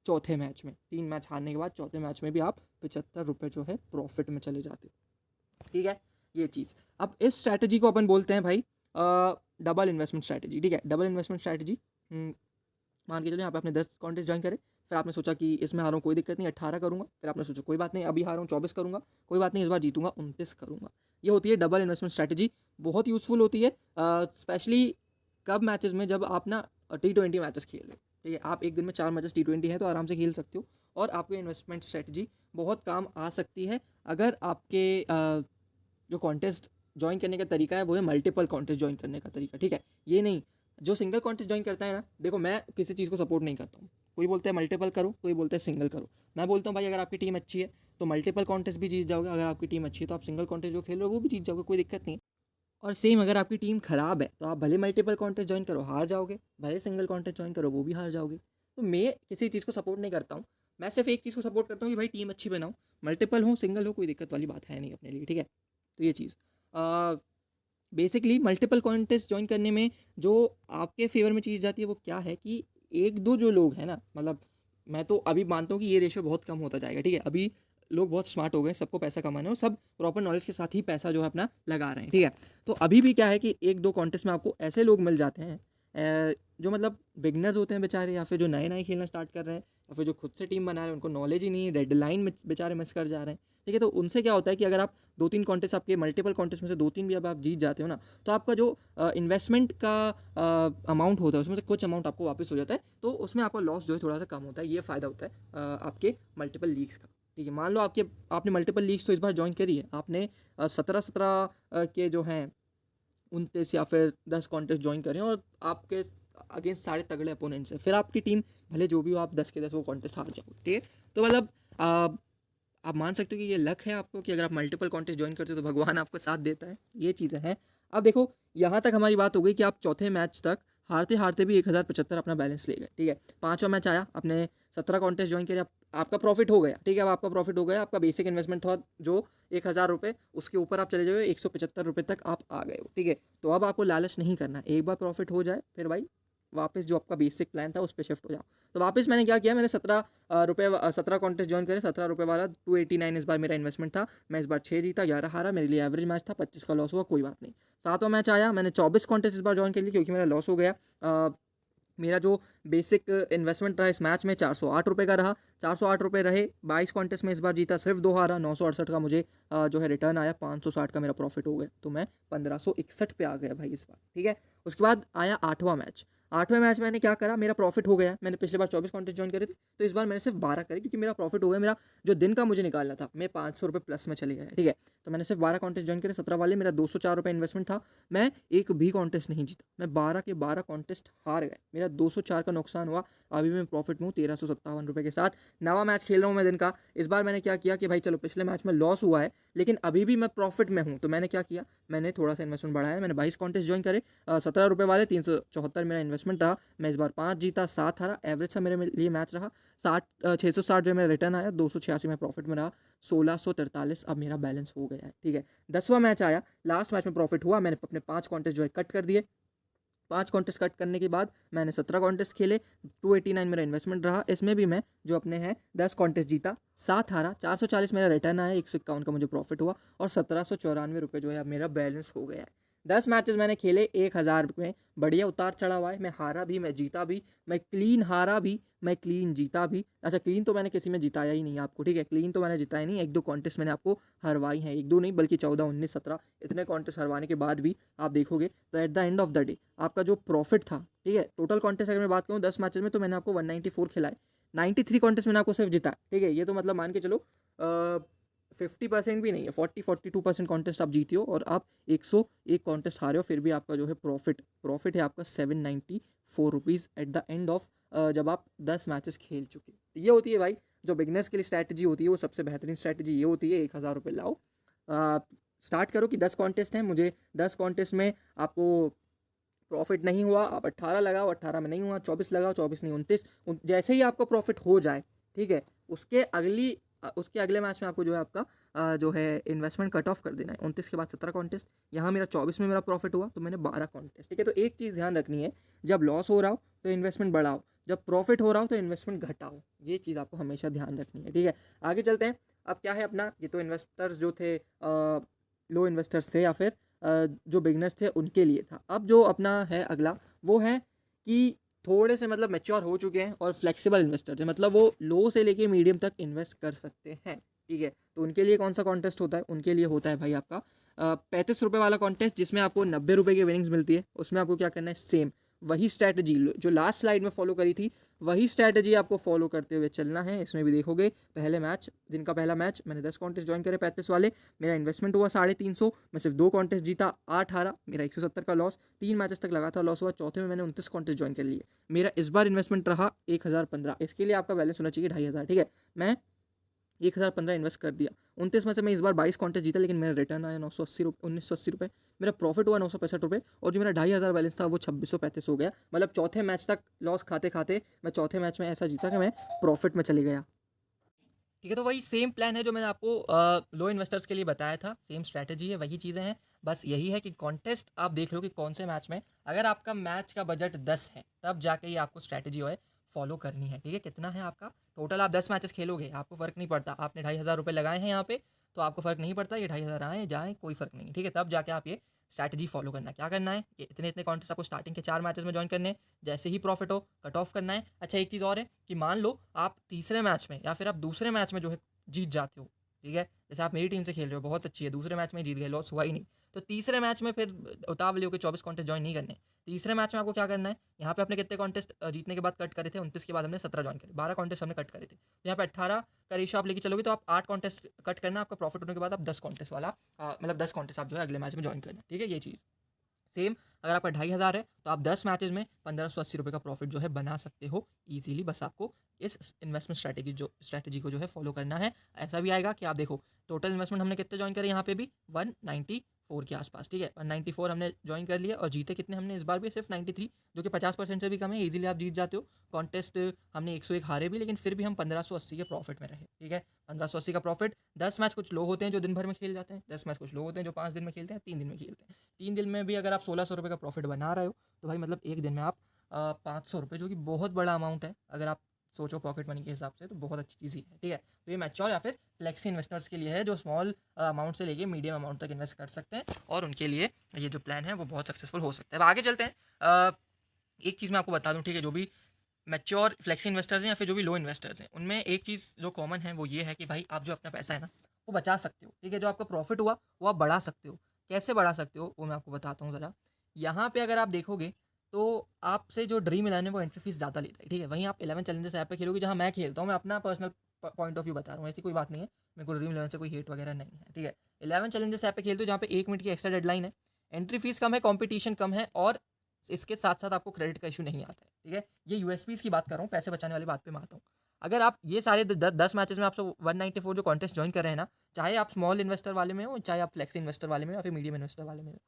चौथे मैच में। 3 मैच हारने के बाद चौथे मैच में भी आप 75 रुपये जो है प्रॉफिट में चले जाते हो। ठीक है, ये चीज़। अब इस स्ट्रैटेजी को अपन बोलते हैं भाई डबल इन्वेस्टमेंट स्ट्रैटेजी। ठीक है, डबल इन्वेस्टमेंट स्ट्रैटेजी। मान के चलो यहाँ पे आपने 10 कॉन्टेस्ट ज्वाइन करे, फिर आपने सोचा कि इसमें हारा हूँ कोई दिक्कत नहीं 18 करूँगा, फिर आपने सोचा कोई बात नहीं अभी हारा हूँ 24 करूँगा, कोई बात नहीं इस बार जीतूंगा 29 करूँगा। ये होती है डबल इन्वेस्टमेंट स्ट्रैटेजी। बहुत यूज़फुल होती है स्पेशली कब मैचेस में, जब आप ना T20 मैचेस खेल रहे हो। ठीक है, आप एक दिन में 4 मैचेस T20 है तो आराम से खेल सकते हो, और आपको इन्वेस्टमेंट स्ट्रैटेजी बहुत काम आ सकती है अगर आपके जो कॉन्टेस्ट ज्वाइन करने का तरीका है वो है मल्टीपल कॉन्टेस्ट ज्वाइन करने का तरीका। ठीक है, ये नहीं जो सिंगल कॉन्टेस्ट ज्वाइन करता है ना, देखो मैं किसी चीज़ को सपोर्ट नहीं करता हूँ। कोई बोलता है मल्टीपल करो, कोई बोलता है सिंगल करो। मैं बोलता हूँ भाई अगर आपकी टीम अच्छी है तो मल्टीपल कॉन्टेस्ट भी जीत जाओगे, अगर आपकी टीम अच्छी है तो आप सिंगल कॉन्टेस्ट जो खेल रहे हो वो भी जीत जाओगे, कोई दिक्कत नहीं है। और सेम अगर आपकी टीम खराब है तो आप भले मल्टीपल कॉन्टेस्ट ज्वाइन करो हार जाओगे, भले सिंगल कॉन्टेस्ट ज्वाइन करो वो भी हार जाओगे। तो मैं किसी चीज़ को सपोर्ट नहीं करता हूँ, मैं सिर्फ एक चीज़ को सपोर्ट करता हूँ कि भाई टीम अच्छी बनाओ, मल्टीपल हो सिंगल हो कोई दिक्कत वाली बात है नहीं अपने लिए। ठीक है, तो ये चीज़ बेसिकली मल्टीपल कॉन्टेस्ट ज्वाइन करने में जो आपके फेवर में चीज़ जाती है वो क्या है कि एक दो जो लोग हैं ना, मतलब मैं तो अभी मानता हूँ कि ये रेशियो बहुत कम होता जाएगा। ठीक है, अभी लोग बहुत स्मार्ट हो गए, सबको पैसा कमाना है और सब प्रॉपर नॉलेज के साथ ही पैसा जो है अपना लगा रहे हैं। ठीक है, तो अभी भी क्या है कि एक दो कॉन्टेस्ट में आपको ऐसे लोग मिल जाते हैं जो मतलब बिगनर्स होते हैं बेचारे, या फिर जो नए नए खेलना स्टार्ट कर रहे हैं, या फिर जो खुद से टीम बना रहे हैं उनको नॉलेज ही नहीं है, डेडलाइन में बेचारे मिस कर जा रहे हैं। ठीक है, तो उनसे क्या होता है कि अगर आप 2-3 कॉन्टेस्ट आपके मल्टीपल कॉन्टेस्ट में से 2-3 भी अब आप जीत जाते हो ना, तो आपका जो इन्वेस्टमेंट का अमाउंट होता है उसमें से कुछ अमाउंट आपको वापस हो जाता है, तो उसमें आपका लॉस जो है थोड़ा सा कम होता है। ये फ़ायदा होता है आपके मल्टीपल लीग्स का। ठीक है, मान लो आपने मल्टीपल लीग्स तो इस बार ज्वाइन करी है, आपने 17-17 के जो हैं 29 या फिर 10 कॉन्टेस्ट ज्वाइन करें और आपके अगेंस्ट सारे तगड़े अपोनेंट्स हैं, फिर आपकी टीम भले जो भी हो आप 10 के 10 वो कॉन्टेस्ट हार जाओगे। ठीक है, तो मतलब आप मान सकते हो कि ये लक है आपको कि अगर आप मल्टीपल कॉन्टेस्ट ज्वाइन करते हो तो भगवान आपको साथ देता है, ये चीज़ें हैं। अब देखो यहाँ तक हमारी बात हो गई कि आप चौथे मैच तक हारते हारते भी 1075 अपना बैलेंस ले गए। ठीक है, पाँचवा मैच आया, आपने 17 कॉन्टेस्ट ज्वाइन किया, आपका प्रॉफिट हो गया। ठीक है, अब आपका प्रॉफिट हो गया, आपका बेसिक इन्वेस्टमेंट था जो 1000 रुपये, उसके ऊपर आप चले जाओगे 175 रुपये तक आप आ गए हो। ठीक है, तो अब आपको लालच नहीं करना, एक बार प्रॉफिट हो जाए फिर भाई वापस जो आपका बेसिक प्लान था उस पर शिफ्ट हो जाओ। तो वापस मैंने क्या किया, मैंने 17 कॉन्टेस्ट ज्वाइन करे, 17 रुपये वाला 289 इस बार मेरा इन्वेस्टमेंट था। मैं इस बार 6 जीता 11 हारा, मेरे लिए एवरेज मैच था, 25 का लॉस हुआ, कोई बात नहीं। सातवां मैच आया, मैंने 24 कॉन्टेस्ट इस बार ज्वाइन कर लिया क्योंकि मेरा लॉस हो गया। मेरा जो बेसिक इन्वेस्टमेंट रहा इस मैच में 408 का रहा, 408 रहे। 22 कॉन्टेस्ट में इस बार जीता, सिर्फ 2 हारा, 968 का मुझे जो है रिटर्न आया, 560 का मेरा प्रॉफिट हो गया, तो मैं 1561 पे आ गया भाई इस बार। ठीक है, उसके बाद आया 8वां मैच। 8वें मैच मैंने क्या करा, मेरा प्रॉफिट हो गया, मैंने पिछले बार 24 कॉन्टेस्ट ज्वाइन करे थे, तो इस बार मैंने सिर्फ 12 करे क्योंकि मेरा प्रॉफिट हो गया। मेरा जो दिन का मुझे निकालना था मैं 500 रुपये प्लस में चले गया। ठीक है, तो मैंने सिर्फ 12 कॉन्टेस्ट ज्वाइन करे, 17 वाले, मेरा 204 रुपये इन्वेस्टमेंट था, मैं एक भी कॉन्टेस्ट नहीं जीता, मैं 12 के 12 कॉन्टेस्ट हार गए, मेरा 204 का नुकसान हुआ। अभी मैं प्रॉफिट में हूँ 1357 के साथ। नवा मैच खेल रहा हूँ मैं दिन का। इस बार मैंने क्या किया कि भाई चलो पिछले मैच में लॉस हुआ है लेकिन अभी भी मैं प्रॉफिट में हूँ, तो मैंने क्या किया, मैंने थोड़ा सा इन्वेस्टमेंट बढ़ाया, मैंने 22 कॉन्टेस्ट ज्वाइन करे, 17 रुपये वाले, 374 मेरा इन्वेस्टमेंट रहा, मैं इस बार 5 जीता 7 हारा, एवरेज सा मेरे लिए मैच रहा। 660 जो मेरा रिटर्न आया, 286 में प्रॉफिट में रहा, 1643 अब मेरा बैलेंस हो गया है। ठीक है, 10वां मैच आया, लास्ट मैच में प्रॉफिट हुआ, मैंने अपने 5 कॉन्टेस्ट जो है कट कर दिए। 5 कॉन्टेस्ट कट करने के बाद मैंने 17 कॉन्टेस्ट खेले, 289 मेरा इन्वेस्टमेंट रहा, इसमें भी मैं जो अपने हैं 10 कॉन्टेस्ट जीता, 7 हारा, 440 मेरा रिटर्न आया, 151 का मुझे प्रॉफिट हुआ और 1794 जो है मेरा बैलेंस हो गया है। 10 मैचेस मैंने खेले, 1000 में बढ़िया उतार चढ़ा हुआ है, मैं हारा भी, मैं जीता भी, मैं क्लीन हारा भी, मैं क्लीन जीता भी। अच्छा, क्लीन तो मैंने किसी में जिताया ही नहीं आपको। ठीक है, क्लीन तो मैंने जिताया नहीं, एक दो कॉन्टेस्ट मैंने आपको हरवाई हैं, एक दो नहीं बल्कि 14, 19, 17 इतने कॉन्टेस्ट हरवाने के बाद भी आप देखोगे तो at the end of the day आपका जो प्रॉफिट था, ठीक है, टोटल कॉन्टेस्ट अगर मैं बात करूँ 10 मैचेस में तो मैंने आपको 194 खिलाए, 93 कॉन्टेस्ट मैंने आपको सिर्फ जिता। ठीक है, ये तो मतलब मान के चलो 50% भी नहीं है, 42% कॉन्टेस्ट आप जीते हो और आप 101 कॉन्टेस्ट हारे हो, फिर भी आपका जो है प्रॉफिट है आपका 794 rupees at the end of जब आप 10 मैचेस खेल चुके। ये होती है भाई जो बिगनर्स के लिए स्ट्रैटेजी होती है, वो सबसे बेहतरीन स्ट्रैटेजी ये होती है, 1000 रुपये लाओ, स्टार्ट करो कि 10 कॉन्टेस्ट हैं, मुझे 10 कॉन्टेस्ट में आपको प्रॉफिट नहीं हुआ, आप 18 लगाओ, 18 में नहीं हुआ, 24 लगाओ, 24 नहीं 29, जैसे ही आपको प्रॉफिट हो जाए, ठीक है, उसके अगले मैच में आपको जो है आपका जो है इन्वेस्टमेंट कट ऑफ कर देना है। 29 के बाद 17 कॉन्टेस्ट, यहाँ मेरा 24 में मेरा प्रॉफिट हुआ तो मैंने 12 कॉन्टेस्ट, ठीक है। तो एक चीज़ ध्यान रखनी है, जब लॉस हो रहा हो तो इन्वेस्टमेंट बढ़ाओ, जब प्रॉफिट हो रहा हो तो इन्वेस्टमेंट घटाओ, ये चीज़ आपको हमेशा ध्यान रखनी है, ठीक है। आगे चलते हैं। अब क्या है अपना, ये तो इन्वेस्टर्स जो थे, लो इन्वेस्टर्स थे या फिर जो बिगनर्स थे उनके लिए था। अब जो अपना है अगला, वो है कि थोड़े से मतलब मैच्योर हो चुके हैं और फ्लेक्सिबल इन्वेस्टर्स हैं, मतलब वो लो से लेके मीडियम तक इन्वेस्ट कर सकते हैं, ठीक है। तो उनके लिए कौन सा कॉन्टेस्ट होता है, उनके लिए होता है भाई आपका 35 रुपये वाला कॉन्टेस्ट, जिसमें आपको 90 रुपये की विनिंग्स मिलती है। उसमें आपको क्या करना है, सेम वही स्ट्रैटेजी जो लास्ट स्लाइड में फॉलो करी थी, वही स्ट्रैटेजी आपको फॉलो करते हुए चलना है। इसमें भी देखोगे, पहले मैच, दिन का पहला मैच मैंने 10 कॉन्टेस्ट ज्वाइन करे 35 वाले, मेरा इन्वेस्टमेंट हुआ 350, मैं सिर्फ 2 कॉन्टेस्ट जीता, 8 हारा, मेरा 170 का लॉस, 3 मैचेस तक लगातार लॉस हुआ। चौथे में मैंने 29 कॉन्टेस्ट ज्वाइन कर लिए, मेरा इस बार इन्वेस्टमेंट रहा 1015। इसके लिए आपका बैलेंस होना चाहिए 2500, ठीक है। मैं 1015 इन्वेस्ट कर दिया, 29 में से मैं इस बार 22 कॉन्टेस्ट जीता, लेकिन मेरा रिटर्न आया 1980 रुपये, मेरा प्रॉफिट हुआ 965 रुपये, और जो मेरा 2500 बैलेंस था वो 2635 हो गया। मतलब चौथे मैच तक लॉस खाते खाते मैं चौथे मैच में ऐसा जीता कि मैं प्रॉफिट में चली गया, ठीक है। तो वही सेम प्लान है जो मैंने आपको लो इन्वेस्टर्स के लिए बताया था, सेम स्ट्रैटेजी है, वही चीज़ें हैं। बस यही है कि कॉन्टेस्ट आप देख लो कि कौन से मैच में, अगर आपका मैच का बजट 10 है तब जाके ये आपको स्ट्रैटेजी जो है फॉलो करनी है, ठीक है। कितना है आपका टोटल, आप 10 मैचेस खेलोगे, आपको फ़र्क नहीं पड़ता, आपने 2500 रुपये लगाए हैं यहाँ पे, तो आपको फ़र्क नहीं पड़ता, ये 2500 आए जाएँ कोई फ़र्क नहीं, ठीक है। तब जाके आप ये स्ट्रैटेजी फॉलो करना है। क्या करना है कि इतने इतने कॉन्टेस्ट आपको स्टार्टिंग के 4 मैचेस में ज्वाइन करने हैं, जैसे ही प्रॉफिट हो कट ऑफ करना है। अच्छा, एक चीज़ और है कि मान लो आप तीसरे मैच में या फिर आप दूसरे मैच में जो है जीत जाते हो, ठीक है। जैसे आप मेरी टीम से खेल रहे हो, बहुत अच्छी है, दूसरे मैच में जीत गए, लॉस हुआ ही नहीं, तो तीसरे मैच में फिर उतावली होकर 24 कॉन्टेस्ट ज्वाइन नहीं करने। तीसरे मैच में आपको क्या करना है, यहाँ पे आपने कितने कॉन्टेस्ट जीतने के बाद कट करे थे, 29 के बाद हमने 17 ज्वाइन करे, 12 कॉन्टेस्ट हमने कट करे थे, तो यहाँ पे 18 का रेशो आप लेके चलोगे तो आप 8 कॉन्टेस्ट कट करना, आपका प्रॉफिट होने के बाद आप 10 कॉन्टेस्ट वाला मतलब 10 कॉन्टेस्ट आप जो है अगले मैच में ज्वाइन करना, ठीक है। ये चीज़ सेम, अगर आपका 2500 है तो आप 10 मैचेस में 1580 रुपये का प्रॉफिट जो है बना सकते हो ईजिली। बस आपको इस इन्वेस्टमेंट स्ट्रैटेजी को जो है फॉलो करना है। ऐसा भी आएगा कि आप देखो टोटल इन्वेस्टमेंट हमने कितने ज्वाइन करे, यहाँ पे भी 194 के आसपास, ठीक है। 194 हमने ज्वाइन कर लिया, और जीते कितने हमने इस बार भी, सिर्फ 93, जो कि 50% से भी कम है, ईजिली आप जीत जाते हो। कॉन्टेस्ट हमने 101 हारे भी, लेकिन फिर भी हम 1580 के प्रॉफिट में रहे, ठीक है। 1580 का प्रॉफिट। 10 मैच कुछ लोग होते हैं जो दिन भर में खेल जाते हैं, 10 मैच कुछ लोग होते हैं जो 5 दिन में खेलते हैं, 3 दिन में खेलते हैं। 3 दिन में भी अगर आप 1600 रुपये का प्रॉफिट बना रहे हो, तो भाई मतलब एक दिन में आप 500 रुपये, जो कि बहुत बड़ा अमाउंट है अगर आप सोचो पॉकेट मनी के हिसाब से, तो बहुत अच्छी चीज़ ही है, ठीक है। तो ये मैच्योर या फिर फ्लेक्सी इन्वेस्टर्स के लिए है, जो स्मॉल अमाउंट से लेके मीडियम अमाउंट तक इन्वेस्ट कर सकते हैं, और उनके लिए ये जो प्लान है वो बहुत सक्सेसफुल हो सकता है। अब आगे चलते हैं। एक चीज़ मैं आपको बता दूँ, ठीक है, जो भी मैच्योर फ्लेक्सी इन्वेस्टर्स हैं या फिर जो भी लो इन्वेस्टर्स हैं, उनमें एक चीज़ जो कॉमन है वो ये है कि भाई आप जो अपना पैसा है ना वो बचा सकते हो, ठीक है। जो आपका प्रॉफिट हुआ वो आप बढ़ा सकते हो। कैसे बढ़ा सकते हो वो मैं आपको बताता हूँ ज़रा। यहाँ पे अगर आप देखोगे तो आपसे जो ड्रीम इलेवन है वो एंट्री फीस ज़्यादा लेता है, ठीक है। वहीं आप 11 चैलेंजर्स ऐप पे खेलोगे, जहाँ मैं खेलता हूँ, मैं अपना पर्सनल पॉइंट ऑफ व्यू बता रहा हूँ, ऐसी कोई बात नहीं है, मेरे को ड्रीम इलेवन से कोई हेट वगैरह नहीं है, ठीक है। 11 चैलेंजर्स ऐप पे खेलते हो जहाँ पे 1 मिनट की एक्स्ट्रा डेडलाइन है, एंट्री फीस कम है, कॉम्पिटिशन कम है, और इसके साथ साथ आपको क्रेडिट का इशू नहीं आता है, ठीक है। ये यूएसपीज़ की बात कर रहा हूँ, पैसे बचाने वाली बात पे मैं आता हूँ। अगर आप ये सारे 10 मैचेस में आपसे 194 जो कॉन्टेस्ट ज्वाइन कर रहे हैं ना, चाहे आप स्मॉल इन्वेस्टर वाले में हो, चाहे आप फ्लेक्सी इन्वेस्टर वाले में हो, या फिर मीडियम इन्वेस्टर वाले में हो,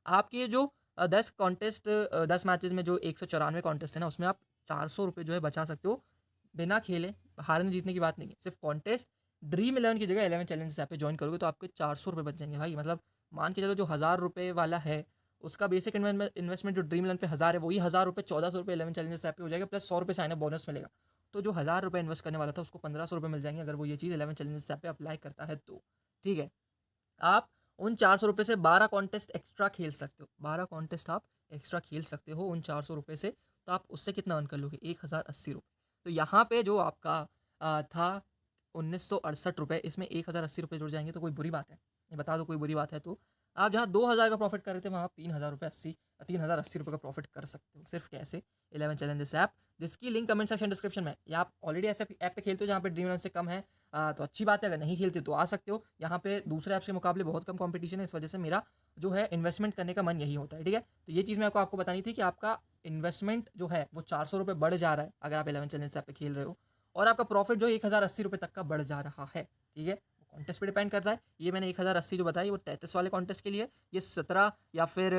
आपके जो 10 कॉन्टेस्ट 10 मैचेस में जो 194 कॉन्टेस्ट है ना, उसमें आप 400 रुपये जो है बचा सकते हो, बिना खेले। हारने जीतने की बात नहीं है, सिर्फ कॉन्टेस्ट ड्रीम इलेवन की जगह 11 चैलेंजेस ऐप पे ज्वाइन करोगे तो आपके 400 रुपये बच जाएंगे भाई। मतलब मान के चलो, जो 1000 रुपये वाला है उसका बेसिक इन्वेस्टमेंट जो ड्रीम इलेवन पे 1000 है, वही 1000 रुपये 1400 रुपये 11 चैलेंजेस ऐप पे हो जाएगा, प्लस 100 रुपये साइन अप बोनस मिलेगा। तो जो 1000 रुपये इन्वेस्ट करने वाला था उसको 1500 रुपये मिल जाएंगे, अगर वो ये चीज़ 11 चैलेंजेस ऐप पे अप्लाई करता है तो, ठीक है। आप उन 400 रुपये से 12 कॉन्टेस्ट एक्स्ट्रा खेल सकते हो, 12 कॉन्टेस्ट आप एक्स्ट्रा खेल सकते हो उन 400 रुपये से। तो आप उससे कितना अर्न कर लोगे, 1080 रुपये। तो यहाँ पे जो आपका था 1968 रुपये, इसमें 1080 रुपये जुड़ जाएंगे, तो कोई बुरी बात है, ये बता दो कोई बुरी बात है तो। आप जहाँ 2000 का प्रॉफिट कर रहे थे, वहाँ आप 3080 रुपये का प्रॉफिट कर सकते हो, सिर्फ कैसे, 11 चैलेंजेस ऐप, जिसकी लिंक कमेंट सेक्शन डिस्क्रिप्शन में है। या आप ऑलरेडी ऐसे ऐप पे खेलते हो जहाँ पे ड्रीम इलेवन से कम है, तो अच्छी बात है, अगर नहीं खेलते तो आ सकते हो। यहाँ पे दूसरे ऐप्स के मुकाबले बहुत कम कंपटीशन है, इस वजह से मेरा जो है इन्वेस्टमेंट करने का मन यही होता है, ठीक है। तो ये चीज़ मैं आपको बतानी थी कि आपका इन्वेस्टमेंट जो है वो 400 रुपये बढ़ जा रहा है अगर आप 11 चैलेंज ऐप पे खेल रहे हो, और आपका प्रॉफिट जो 1080 रुपये तक का बढ़ जा रहा है, ठीक है। कॉन्टेस्ट पे डिपेंड करता है। ये मैंने 1080 जो बताई वो 33 वाले कॉन्टेस्ट के लिए, ये 17 या फिर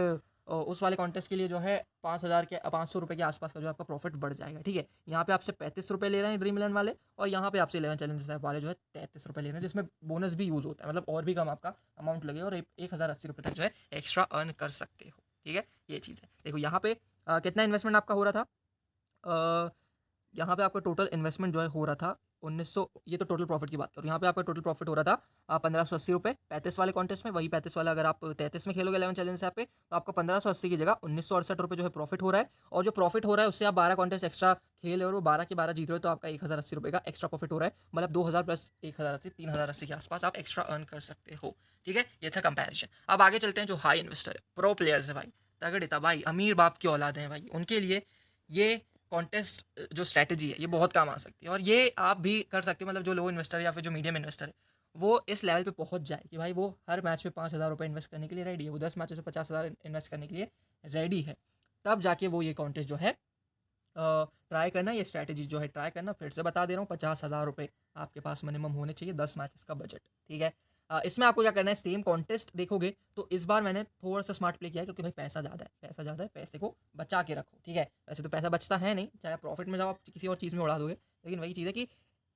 उस वाले कॉन्टेस्ट के लिए जो है 5,000 के 500 रुपये के आसपास का जो आपका प्रॉफिट बढ़ जाएगा, ठीक है। यहाँ पे आपसे 35 रुपये ले रहे हैं ड्रीम इलेवन वाले, और यहाँ पे आपसे 11 चैलेंजेस ऐप वाले जो है 33 रुपये ले रहे हैं, जिसमें बोनस भी यूज़ होता है, मतलब और भी कम आपका अमाउंट लगेगा और 1,080 रुपये तक जो है एक्स्ट्रा अर्न कर सकते हो, ठीक है। ये चीज़ है। देखो यहाँ पे कितना इन्वेस्टमेंट आपका हो रहा था, यहाँ पे आपका टोटल इन्वेस्टमेंट जो है हो रहा था 1900, ये तो टोटल प्रॉफिट की बात करूँ। यहाँ पे आपका टोटल प्रॉफिट हो रहा था 1580 रुपये 35 वाले कॉन्टेस्ट में। वही 35 वाला अगर आप 33 में खेलोगे 11 चैलेंज ऐप पे, तो आपको 1580 की जगह 1968 रुपये जो है प्रॉफिट हो रहा है। और जो प्रॉफिट हो रहा है उससे आप 12 कॉन्टेस्ट एक्स्ट्रा खेल रहे हो और वो 12 के 12 जीत रहे हो, तो आपका 1,080 रुपये का एक्स्ट्रा प्रॉफिट हो रहा है। मतलब 2,000 प्लस 1,080 3,080 के आसपास आप एक्स्ट्रा अर्न कर सकते हो, ठीक है। ये था कंपेरिजन। अब आगे चलते हैं जो हाई इन्वेस्टर है, प्रो प्लेयर्स है भाई, तगड़े था भाई, अमीर बाप की औलाद है भाई, उनके लिए ये कॉन्टेस्ट जो स्ट्रैटेजी है ये बहुत काम आ सकती है। और ये आप भी कर सकते हो, मतलब जो लो इन्वेस्टर या फिर जो मीडियम इन्वेस्टर है वो इस लेवल पे पहुंच जाए कि भाई वो हर मैच में 5,000 रुपये इन्वेस्ट करने के लिए रेडी है, वो 10 मैचेस में 50,000 इन्वेस्ट करने के लिए रेडी है। तब जाके वो ये कॉन्टेस्ट जो है ट्राई करना, ये स्ट्रैटेजी जो है ट्राई करना। फिर से बता दे रहा हूँ, 50,000 रुपये आपके पास मिनिमम होने चाहिए, 10 मैचेस का बजट, ठीक है। इसमें आपको क्या करना है, सेम कॉन्टेस्ट देखोगे तो इस बार मैंने थोड़ा सा स्मार्ट प्ले किया है, क्योंकि भाई पैसा ज़्यादा है, पैसा ज़्यादा है, पैसे को बचा के रखो, ठीक है। वैसे तो पैसा बचता है नहीं, चाहे आप प्रॉफिट में जाओ आप किसी और चीज़ में उड़ा दोगे, लेकिन वही चीज़ है कि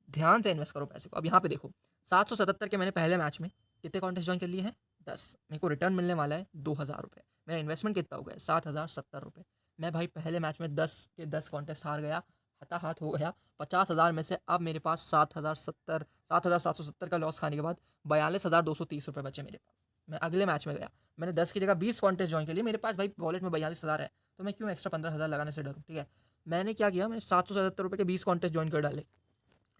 ध्यान से इन्वेस्ट करो पैसे को। अब यहाँ पे देखो 777 के मैंने पहले मैच में कितने कॉन्टेस्ट ज्वाइन कर लिए हैं, 10। मेरे को रिटर्न मिलने वाला है 2,000 रुपये। मेरा इन्वेस्टमेंट कितना हो गया, 7,070 रुपये। मैं भाई पहले मैच में 10 के 10 कॉन्टेस्ट हार गया, हताहत हो गया। 50,000 में से अब मेरे पास 7,770 का लॉस खाने के बाद 42,230 रुपये बचे मेरे पास। मैं अगले मैच में गया, मैंने 10 की जगह 20 कॉन्टेस्ट ज्वाइन कर लिए, मेरे पास भाई वॉलेट में 42,000 है, तो मैं क्यों एक्स्ट्रा 15,000 लगाने से डरूँ, ठीक है। मैंने क्या किया, मैंने 777 रुपये के 20 कॉन्टेस्ट ज्वाइन कर डाले।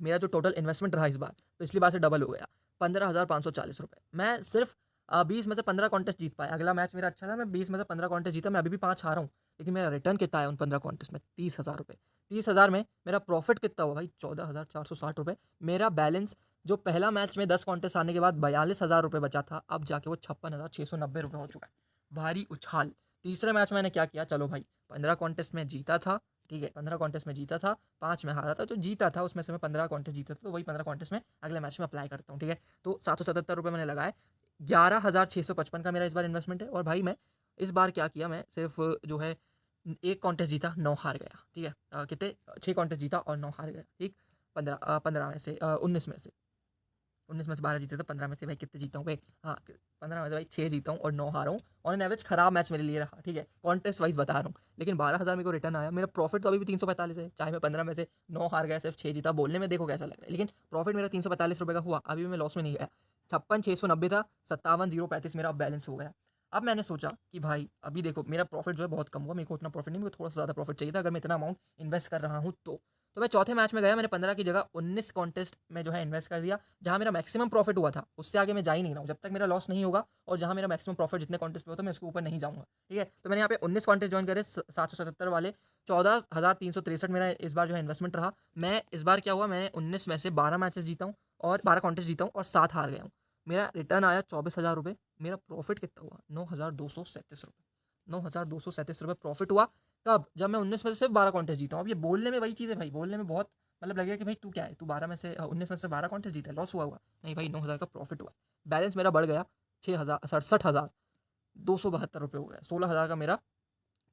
मेरा जो टोटल इन्वेस्टमेंट रहा इस बार, तो पिछली बार से डबल हो गया, 15,540 रुपये। मैं सिर्फ 20 में से 15 कॉन्टेस्ट जीत पाया। अगला मैच मेरा अच्छा था, मैं 20 में से 15 कॉन्टेस्ट जीता, मैं अभी भी 5 हारा हूँ, लेकिन मेरा रिटर्न कितना है उन 15 कॉन्टेस्ट में, 30,000 रुपये। 30,000 में मेरा प्रॉफिट कितना हुआ भाई, 14,460 रुपये। मेरा बैलेंस जो पहला मैच में 10 कॉन्टेस्ट आने के बाद 42,000 रुपये बचा था, अब जाके वो 56,690 रुपये हो चुका है। भारी उछाल। तीसरे मैच में मैंने क्या किया, चलो भाई 15 कॉन्टेस्ट में जीता था, ठीक है, 15 कॉन्टेस्ट में जीता था, 5 में हारा था, तो जीता था उसमें से मैं 15 कॉन्टेस्ट जीता था, तो वही 15 कॉन्टेस्ट में अगले मैच में अप्लाई करता हूँ, ठीक है। तो 777 रुपये मैंने लगाए, 11,655 का मेरा इस बार इन्वेस्टमेंट है। और भाई मैं इस बार क्या किया, मैं सिर्फ जो है एक कॉन्टेस्ट जीता, 9 हार गया, ठीक है। कितने, 6 कॉन्टेस्ट जीता और 9 हार गया, ठीक। 15 में से 19 में से 12 जीते, तो 15 में से भाई कितने जीता हूँ भाई, हाँ 15 में से भाई 6 जीता हूँ और 9 हारा हूँ। ऑन एन एवरेज खराब मैच मेरे लिए रहा, ठीक है, कॉन्टेस्ट वाइज बता रहा हूँ। लेकिन 12,000 मेरे को रिटर्न आया, मेरा प्रॉफिट तो अभी भी 345 है, चाहे मैं 15 में से 9 हार गया, सिर्फ 6 जीता। बोलने में देखो कैसा लग रहा है, लेकिन प्रॉफिट मेरा 345 रुपये का हुआ, अभी भी मैं लॉस में नहीं गया। 56,690 था, 57,035 मेरा बैलेंस हो गया। अब मैंने सोचा कि भाई अभी देखो मेरा प्रॉफिट जो है बहुत कम हुआ, मेरे को उतना प्रॉफिट नहीं, मेरे को थोड़ा सा ज़्यादा प्रॉफिट चाहिए था अगर मैं इतना अमाउंट इन्वेस्ट कर रहा हूँ तो मैं चौथे मैच में गया, मैंने 15 की जगह 19 कॉन्टेस्ट में जो है इन्वेस्ट कर दिया, जहाँ मेरा मैक्सिमम प्रॉफिट हुआ था। उससे आगे मैं जा ही नहीं रहा हूँ, जब तक मेरा लॉस नहीं होगा और जहाँ मेरा मैक्सिमम प्रॉफिट जितने कॉन्टेस्ट पे होता है मैं उसके ऊपर नहीं जाऊँगा, ठीक है। तो मैंने यहाँ पे 19 कॉन्टेस्ट ज्वाइन करे, 777 वाले, 14,363 मेरा इस बार जो है इन्वेस्टमेंट रहा। मैं इस बार क्या हुआ, मैंने 19 में से 12 मैचेस जीता हूँ और 12 कॉन्टेस्ट जीता हूँ और 7 हार गया हूँ। मेरा रिटर्न आया 24,000 रुपये। मेरा प्रॉफिट कितना हुआ, 9,237 रुपये। 9,237 रुपये प्रॉफिट हुआ। कब, जब मैं 19 में से सिर्फ 12 कॉन्टेस्ट जीता हूँ। अब ये बोलने में वही चीज़ है भाई, बोलने में बहुत मतलब लगेगा कि भाई तू क्या है, तू 12 में से 19 में से 12 कॉन्टेस्ट जीता है, लॉस हुआ नहीं भाई, 9,000 का प्रॉफिट हुआ। बैलेंस मेरा बढ़ गया, 67,272 रुपये हो गया, 16,000 का मेरा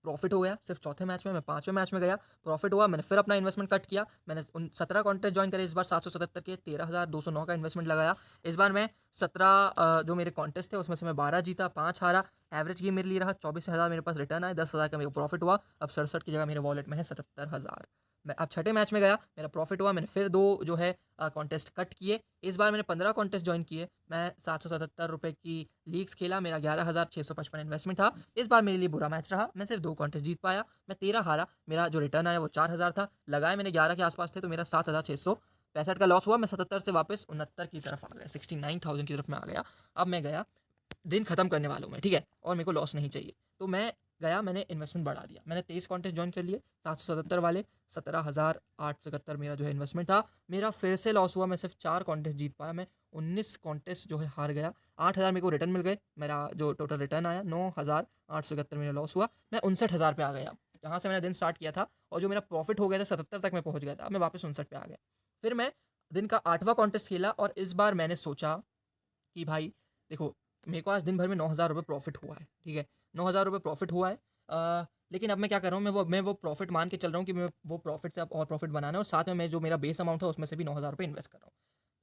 प्रॉफिट हो गया सिर्फ चौथे मैच में। मैं पाँचवें मैच में गया, प्रॉफिट हुआ, मैंने फिर अपना इन्वेस्टमेंट कट किया, मैंने 17 कॉन्टेस्ट ज्वाइन करे इस बार 777 के, 13,209 का इन्वेस्टमेंट लगाया। इस बार मैं 17 जो मेरे कॉन्टेस्ट थे उसमें से मैं 12 जीता, 5 हारा। एवरेज ये मेरे लिए रहा 24,000 मेरे पास रिटर्न आया, 10,000 का मेरे को प्रॉफिट हुआ। अब 67 की जगह मेरे वॉलेट में है 77,000। मैं अब छठे मैच में गया, मेरा प्रॉफिट हुआ, मैंने फिर 2 जो है कॉन्टेस्ट कट किए। इस बार मैंने 15 कॉन्टेस्ट ज्वाइन किए, मैं 777 रुपये की लीग्स खेला, मेरा 11,655 इन्वेस्टमेंट था। इस बार मेरे लिए बुरा मैच रहा, मैं सिर्फ 2 कॉन्टेस्ट जीत पाया, मैं 13 हारा। मेरा जो रिटर्न आया वो 4,000 था, लगाए मैंने 11 के आसपास थे, तो मेरा 7,665 का लॉस हुआ। मैं 77 से वापस 69 की तरफ आ गया, 69,000 की तरफ मैं आ गया। अब मैं गया, दिन खत्म करने वाला हूँ मैं, ठीक है, और मेरे को लॉस नहीं चाहिए, तो मैं गया, मैंने इन्वेस्टमेंट बढ़ा दिया। मैंने 23 कॉन्टेस्ट ज्वाइन कर लिए, 777 वाले, 17,871 मेरा जो है इन्वेस्टमेंट था। मेरा फिर से लॉस हुआ, मैं सिर्फ 4 कॉन्टेस्ट जीत पाया, मैं 19 कॉन्टेस्ट जो है हार गया। 8,000 मेरे को रिटर्न मिल गए, मेरा जो टोटल रिटर्न आया 9,871 मेरा लॉस हुआ। मैं 59,000 पे आ गया, जहाँ से मैंने दिन स्टार्ट किया था, और जो मेरा प्रॉफिट हो गया था 77 तक मैं पहुँच गया था, अब मैं वापस 59 पे आ गया। फिर मैं दिन का 8वां कॉन्टेस्ट खेला, और इस बार मैंने सोचा कि भाई देखो, मेरे को आज दिन भर में 9,000 रुपये प्रॉफिट हुआ है, ठीक है। 9,000 रुपये प्रॉफिट हुआ है। लेकिन अब मैं क्या कर रहा हूँ, मैं वो प्रॉफिट मान के चल रहा हूँ कि मैं वो प्रॉफिट से अब और प्रॉफिट बनाना है, और साथ में मैं जो मेरा बेस अमाउंट है उसमें से भी 9,000 रुपये इन्वेस्ट कर रहा हूँ।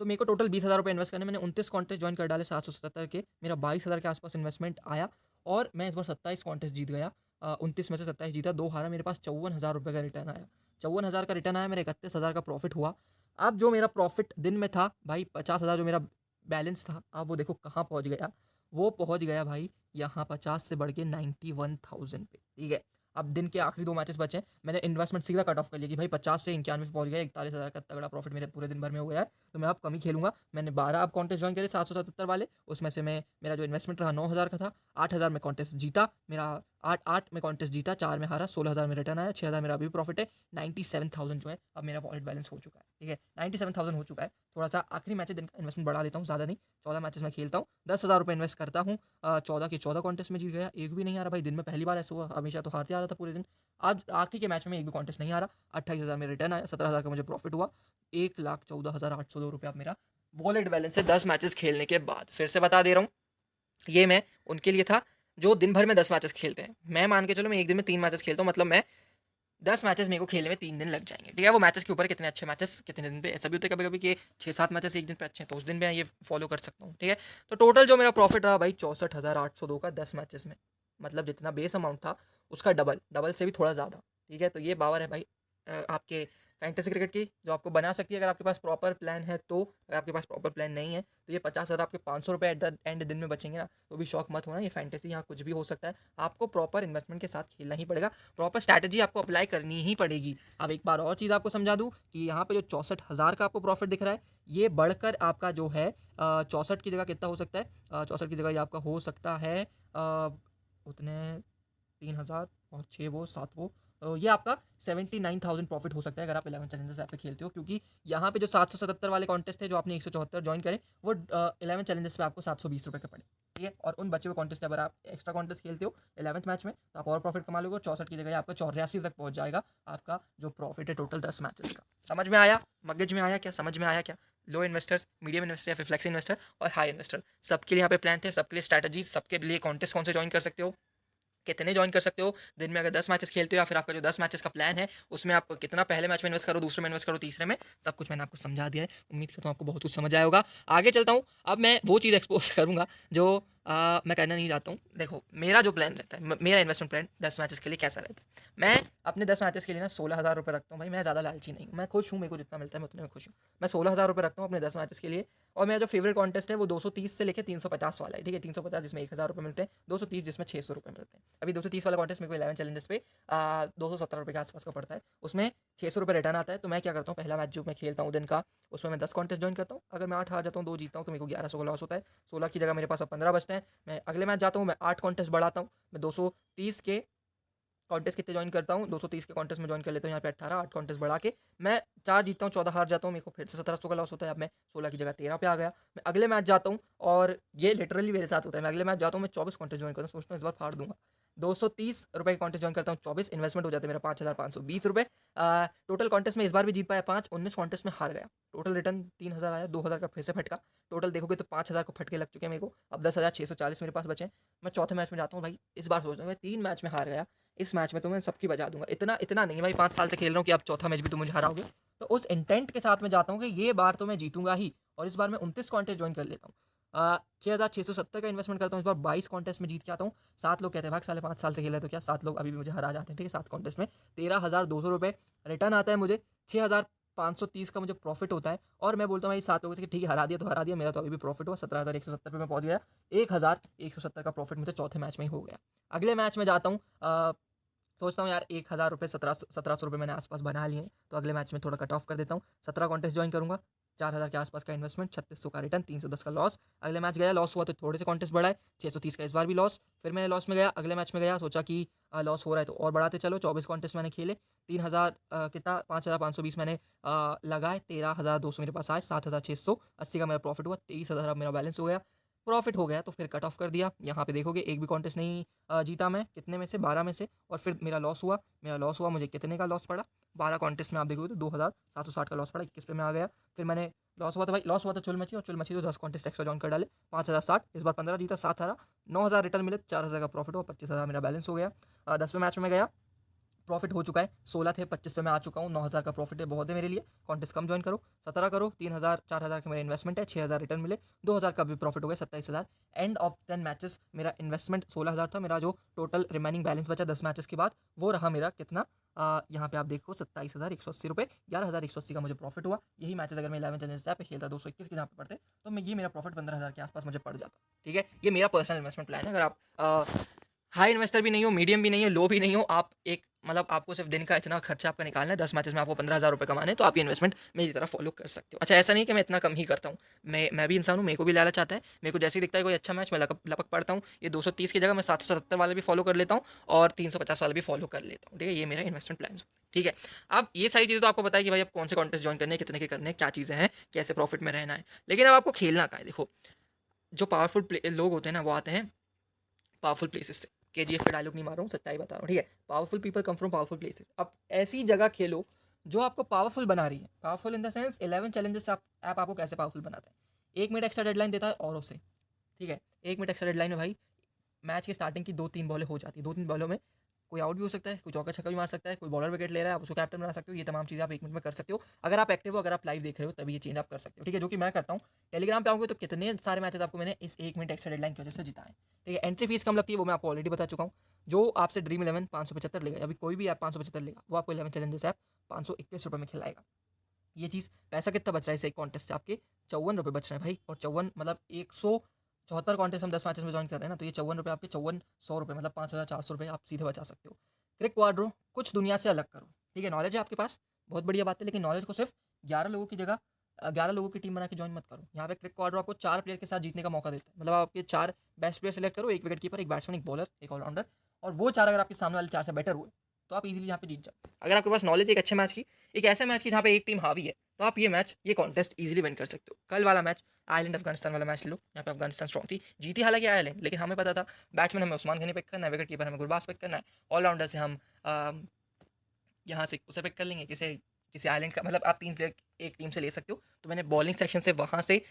तो मेरे को टोटल 20,000 रुपये इन्वेस्ट करने, मैंने 29 कॉन्टेस्ट ज्वाइन कर डाले 777 के, मेरा 22,000 के आसपास इन्वेस्टमेंट आया, और मैं इस बार 27 कॉन्टेस्ट जीत गया। 29 में से 27 जीता, 2 हारा, मेरे पास 54,000 रुपये का रिटर्न आया। 54,000 का रिटर्न आया, मेरा 31,000 का प्रॉफिट हुआ। अब जो मेरा प्रॉफिट दिन में था भाई, 50,000 जो मेरा बैलेंस था, अब वो देखो कहाँ पहुँच गया। वो पहुँच गया भाई यहाँ 50 से बढ़ के 91,000 पे, ठीक है। अब दिन के आखिरी 2 मैचेस बचे हैं, मैंने इन्वेस्टमेंट सीधा कट ऑफ कर लिया कि भाई 50 से 91 पे पहुँच गया, 41,000 का तगड़ा प्रॉफिट मेरे पूरे दिन भर में हो गया है, तो मैं अब कम ही खेलूँगा। मैंने 12 अब कॉन्टेस्ट जॉइन करे 777 वाले, उसमें से मेरा जो इन्वेस्टमेंट रहा 9,000 का था, 8,000 में कॉन्टेस्ट जीता, मेरा 8 में कॉन्टेस्ट जीता, 4 में हारा, 16,000 में रिटर्न आया, 6,000 मेरा अभी प्रॉफिट है, 97,000 जो है अब मेरा वॉलेट बैलेंस हो चुका है, ठीक है, 97,000 हो चुका है। थोड़ा सा आखिरी मैच है, दिन का इन्वेस्टमेंट बढ़ा देता हूँ, ज़्यादा नहीं, 14 मैचेस में खेलता हूँ, 10,000 रुपये इन्वेस्ट करता हूँ, 14 के 14 कॉन्टेस्ट में जीत गया, एक भी नहीं आ रहा भाई, दिन में पहली बार ऐसा हुआ, हमेशा तो हारते आ रहा था पूरे दिन। आज आखिरी के मैच में एक भी कॉन्टेस्ट नहीं आ रहा, 28,000 में रिटर्न आया, 17,000 का मुझे प्रॉफिट हुआ, 1,14,802 रुपये अब मेरा वॉलेट बैलेंस है 10 मैचेस खेलने के बाद। फिर से बता दे रहा हूँ, ये मैं उनके लिए था जो दिन भर में 10 मैचेस खेलते हैं। मैं मान के चलो मैं एक दिन में 3 मैचेस खेलता हूँ, मतलब मैं 10 मैचेस मेरे को खेलने में 3 दिन लग जाएंगे, ठीक है। वो मैचेस के ऊपर कितने अच्छे मैचेस कितने दिन पे, ऐसा भी होता है कभी कभी कि 6-7 मैचेस एक दिन पे अच्छे हैं, तो उस दिन में ये फॉलो कर सकता हूँ, ठीक है। तो टोटल जो मेरा प्रॉफिट रहा भाई 64,802 का 10 मैचेस में, मतलब जितना बेस अमाउंट था उसका डबल, डबल से भी थोड़ा ज़्यादा, ठीक है। तो ये पावर है भाई आपके फैंटेसी क्रिकेट की, जो आपको बना सकती है अगर आपके पास प्रॉपर प्लान है तो। अगर आपके पास प्रॉपर प्लान नहीं है तो ये 50,000 आपके 500 रुपये एट द एंड दिन में बचेंगे ना, तो भी शौक मत होना, ये फैंटेसी यहाँ कुछ भी हो सकता है। आपको प्रॉपर इन्वेस्टमेंट के साथ खेलना ही पड़ेगा, प्रॉपर स्ट्रैटेजी आपको अप्लाई करनी ही पड़ेगी। अब एक बार और चीज़ आपको समझा दूँ कि यहाँ पे जो 64,000 का आपको प्रॉफिट दिख रहा है, ये बढ़कर आपका जो है 64 की जगह कितना हो सकता है, 64 की जगह ये आपका हो सकता है उतने 3,000 और 6 वो 7 वो, ये आपका 79,000 प्रॉफिट हो सकता है अगर आप 11 चैलेंजर्स ऐप पे खेलते हो, क्योंकि यहाँ पे जो 777 वाले कॉन्टेस्ट थे जो आपने 174 ज्वाइन करे, वो 11 चैलेंजर्स पे आपको 720 रुपये का पड़े, ठीक है। और उन बचे हुए कॉन्टेस्ट अगर आप एक्स्ट्रा कॉन्टेस्ट खेलते हो 11th मैच में, तो आप और प्रॉफिट कमा लोगे, और 64 की जगह आपका 84 तक पहुँच जाएगा आपका जो प्रॉफिट है टोटल 10 मैचेस का। समझ में आया, मगज में आया क्या, समझ में आया क्या? लो इन्वेस्टर्स, मीडियम इन्वेस्टर या फिर फ्लेक्सी इन्वेस्टर और हाई इन्वेस्टर, सबके लिए यहाँ पे प्लान थे, सबके लिए स्ट्रैटेजी, सबके लिए कॉन्टेस्ट कौन से ज्वाइन कर सकते हो, कितने ज्वाइन कर सकते हो दिन में, अगर 10 मैचेस खेलते हो, या फिर आपका जो 10 मैचेस का प्लान है उसमें आप कितना पहले मैच में इन्वेस्ट करो, दूसरे में इन्वेस्ट करो, तीसरे में, सब कुछ मैंने आपको समझा दिया है। उम्मीद करता हूँ आपको बहुत कुछ समझ आया होगा। आगे चलता हूँ, अब मैं वो चीज़ एक्सपोज करूँगा जो मैं करना नहीं चाहता हूँ। देखो मेरा जो प्लान रहता है, मेरा इन्वेस्टमेंट प्लान 10 मैचेस के लिए कैसा रहता है, मैं अपने 10 मैचेस के लिए ना 16,000 रुपये रखता हूँ भाई। मैं ज़्यादा लालची नहीं हूँ, मैं खुश हूँ, मेरे को जितना मिलता है मैं उतने में खुश हूँ। मैं 16,000 रुपये रखता हूँ अपने 10 मैचेस के लिए, और मेरा जो फेवरेट कॉन्टेस्ट है वो 230 से लेकर 350 वाला है, ठीक है। 350 जिसमें 1,000 रुपये मिलते हैं, 230 जिसमें 600 रुपये मिलते हैं। अभी 230 वाला कॉन्टेस्ट मेरे को 11 चैलेंजर्स पे 217 रुपये के आसपास का पड़ता है, उसमें 600 रुपये रिटर्न आता है। तो मैं क्या करता हूँ, पहला मैच जो मैं खेलता हूँ दिन का, उसमें मैं 10 कॉन्टेस्ट ज्वाइन करता हूँ। अगर मैं 8 हार जाता हूँ, 2 जीतता हूँ, तो मेरे को 1100 का लॉस होता है। 16 की जगह मेरे पास अब 15 बचते हैं। मैं अगले मैच जाता हूँ, मैं 8 कॉन्टेस्ट बढ़ाता हूँ, मैं 230 के कॉन्टेस्ट कितने ज्वाइन करता हूँ, 230 के कॉन्टेस्ट में ज्वाइन कर लेता हूँ, यहाँ पे 18 8 कॉन्टेस्ट बढ़ा के मैं 4 जीतता हूँ, 14 हार जाता हूँ, मेरे को फिर से 1700 का लॉस होता है। अब मैं 16 की जगह 13 पे आ गया। मैं अगले मैच जाता हूँ, और ये लिटरली मेरे साथ होता है, मैं अगले मैच जाता हूँ, मैं 24 कॉन्टेस्ट ज्वाइन करता हूँ, सोचता हूँ इस बार फाड़ दूंगा। 230 रुपये का कॉन्टेस्ट ज्वाइन करता हूँ, 24 इन्वेस्टमेंट हो जाता है मेरा 5,520 रुपये। टोटल कॉन्टेस्ट में इस बार भी जीत पाया 5, 19 कॉन्टेस्ट में हार गया। टोटल रिटर्न 3,000 आया, 2,000 का फिर से फटका। टोटल देखोगे तो 5,000 को फटके लग चुके हैं मेरे को। अब 10,640 मेरे पास बचे हैं। मैं चौथे मैच में जाता हूँ भाई, इस बार सोच रहा हूँ मैं 3 मैच में हार गया, इस मैच में तो मैं सबकी बजा दूंगा। इतना इतना नहीं भाई, 5 साल से खेल रहा हूँ कि अब चौथा मैच भी तुम मुझे हराओगे। तो उस इंटेंट के साथ मैं जाता हूँ कि ये बार तो मैं जीतूंगा ही, और इस बार मैं 29 कॉन्टेस्ट ज्वाइन कर लेता हूँ। 6,670 का इन्वेस्टमेंट करता हूँ, इस बार 22 कॉन्टेस्ट में जीत के आता हूँ। 7 लोग कहते हैं भाग साले 5 साल से खेले तो क्या, 7 लोग अभी भी मुझे हरा जाते हैं, ठीक है। 7 कॉन्टेस्ट में 13,200 रुपये रिटर्न आता है मुझे, 6,530 का मुझे प्रॉफिट होता है। और मैं बोलता हूँ भाई 7 लोगों से कि ठीक है हरा दिया तो हरा दिया, मेरा तो अभी भी प्रॉफिट हुआ, 17,170 पे मैं पहुँच गया। 1,170 का प्रॉफिट मुझे चौथे मैच में ही हो गया। अगले मैच में जाता हूँ, सोचता हूँ यार 1,000 रुपये 1,700 रुपये मैंने आसपास बना लिए हैं, तो अगले मैच में थोड़ा कट ऑफ कर देता हूँ। 17 कॉन्टेस्ट ज्वाइन करूँगा, 4,000 के आसपास का इन्वेस्टमेंट, 3,600 का रिटर्न, 310 का लॉस। अगले मैच गया, लॉस हुआ तो थोड़े से कॉन्टेस्ट बढ़ाए, 630 का इस बार भी लॉस। फिर मैंने लॉस में गया, अगले मैच में गया, सोचा कि लॉस हो रहा है तो और बढ़ाते चलो। 24 कॉन्टेस्ट मैंने खेले, 3,000 कितना 5,520 मैंने लगाए, 13,200 मेरे पास आए, 7,680 का मेरा प्रॉफिट हुआ, 23,000 अब मेरा बैलेंस हो गया। प्रॉफिट हो गया तो फिर कट ऑफ कर दिया। यहाँ पे देखोगे एक भी कॉन्टेस्ट नहीं जीता मैं, कितने में से 12 में से। और फिर मेरा लॉस हुआ मुझे कितने का लॉस पड़ा, 12 कॉन्टेस्ट में आप देखोगे तो 2,760 का लॉस पड़ा, 21 पे मैं आ गया। फिर मैंने लॉस हुआ था भाई, लॉस हुआ था चुल मची, और चुल मची तो 10 कॉन्टेस्ट एक्स्ट्रा ज्वाइन कर डाले, 5,060। इस बार 15 जीता, 7 हारा, 9,000 रिटर्न मिले, 4,000 का प्रॉफिट हुआ, 25,000 मेरा बैलेंस हो गया। 10वें मैच में मैं गया, प्रॉफिट हो चुका है, 16 थे 25 पे मैं आ चुका हूँ, 9,000 का प्रॉफिट है, बहुत है मेरे लिए, कॉन्टेस्ट कम ज्वाइन करो। 17 करो, 3,000 4,000 का मेरा इन्वेस्टमेंट है, 6,000 रिटर्न मिले, 2,000 का भी प्रॉफिट हो गया, 27,000। एंड ऑफ 10 मैचेस मेरा इन्वेस्टमेंट 16,000 था, मेरा जो टोटल रिमेनिंग बैलेंस बचा 10 मैचेस के बाद वो रहा मेरा कितना, यहाँ पे आप देखो 27,180 रुपये, 11,180 का मुझे प्रॉफिट हुआ। यही मैचेस अगर मैं 11 चैलेंज ऐप पे खेलता 221 के जहाँ पे पड़ते तो मैं ये मेरा प्रॉफिट 15,000 के आसपास मुझे पड़ जाता। ठीक है, ये मेरा पर्सनल इन्वेस्टमेंट प्लान है। अगर आप हाई इन्वेस्टर भी नहीं हो, मीडियम भी नहीं हो, लो भी नहीं हो, आप एक मतलब आपको सिर्फ दिन का इतना खर्चा आपका निकालना है, 10 मैचेस में आपको 15,000 रुपये कमाने, तो आप ये इन्वेस्टमेंट मेरी तरह फॉलो कर सकते हो। अच्छा, ऐसा नहीं कि मैं इतना कम ही करता हूँ, मैं भी इंसान हूँ, मेरे को भी लालच आता है, मेरे को जैसे ही दिखता है कोई अच्छा मैच मैं लपक पड़ता हूँ। ये 230 की जगह मैं 770 वाला भी फॉलो कर लेता हूँ और 350 वाला भी फॉलो कर लेता हूँ। ठीक है, ये मेरा इन्वेस्टमेंट प्लान। ठीक है, अब ये सारी चीज़ें तो आपको पता है कि भाई आप कौन से कॉन्टेस्ट ज्वाइन करने हैं, कितने के करने हैं, क्या चीज़ें हैं, कैसे प्रॉफिट में रहना है। लेकिन अब आपको खेलना का है। देखो, जो पावरफुल लोग होते हैं ना, वो आते हैं पावरफुल प्लेसेस से। केजीएफ का डायलॉग नहीं मार रहा हूँ, सच्चाई बता रहा हूँ। ठीक है, powerful people come from powerful places. अब ऐसी जगह खेलो जो आपको पावरफुल बना रही है। Powerful in the sense 11 challenges app आपको कैसे पावरफुल बनाता है। 1 मिनट एक्स्ट्रा डेडलाइन देता है औरों से। ठीक है, 1 मिनट एक्स्ट्रा डेडलाइन में भाई मैच की स्टार्टिंग की 2-3 बॉलें हो जाती है। 2-3 बॉलों में कोई आउट भी हो सकता है, कोई चौका छक्का भी मार सकता है, कोई बॉलर विकेट ले रहा है, आप उसको कैप्टन बना सकते हो। ये तमाम चीज़ें आप 1 मिनट में कर सकते हो। अगर आप एक्टिव हो, अगर आप लाइव देख रहे हो, तभी ये चेंज आप कर सकते हो। ठीक है, जो कि मैं करता हूँ। टेलीग्राम पे आओगे तो कितने सारे मैचेस आपको मैंने इस 1 मिनट एक्स्ट्रा डेडलाइन की वजह से जिताए। ठीक है, एंट्री फीस कम लगती है, वो मैं आपको ऑलरेडी बता चुका हूँ। जो आपसे ड्रीम 11 575 लेगा, अभी कोई भी ऐप 575 लेगा, वो आपको 11 चैलेंजेस ऐप 521 रुपये में खिलाएगा। ये चीज़ पैसा कितना बच रहा है इस एक कॉन्टेस्ट से, आपके 54 रुपये बच रहे हैं भाई। और 54 मतलब 174 कॉन्टेस्ट हम 10 मैचेस में ज्वाइन कर रहे हैं ना, तो ये 54 रुपये आपके 5400 रुपये मतलब 5,400 रुपये आप सीधे बचा सकते हो। क्रिक क्वाड्रो, कुछ दुनिया से अलग करो। ठीक है, नॉलेज है आपके पास, बहुत बढ़िया बात है, लेकिन नॉलेज को सिर्फ 11 लोगों की जगह 11 लोगों की टीम बना के ज्वाइन मत करो। यहाँ पे क्रिक क्वाड्रो आपको 4 प्लेयर के साथ जीतने का मौका देता है। मतलब आपके 4 बेस्ट प्लेयर सेलेक्ट करो, एक विकेट कीपर, एक बैट्समैन, एक बॉलर, एक ऑलराउंडर, और वो 4 अगर आपके सामने वाले 4 से बेटर हुए तो आप इजीली यहाँ पे जीत जाओ। अगर आपके पास नॉलेज एक अच्छे मैच की, एक ऐसे मैच की जहाँ पे एक टीम हावी है, तो आप ये कॉन्टेस्ट इजीली विन कर सकते हो। कल वाला मैच आयरलैंड अफगानिस्तान वाला मैच ले लो, यहाँ पे अफगानिस्तान स्ट्रॉन्ग थी, जीती हालांकि आयरलैंड, लेकिन हमें पता था बैट्समैन हमें उस्मान गनी पिक करना है, विकेट कीपर हमें गुरबाज पिक करना है, ऑलराउंडर से हम यहाँ से उसे पिक कर लेंगे, किसी किसी आइलैंड का, मतलब आप 3 प्लेयर एक टीम से ले सकते हो। तो मैंने बॉलिंग सेक्शन से वहाँ से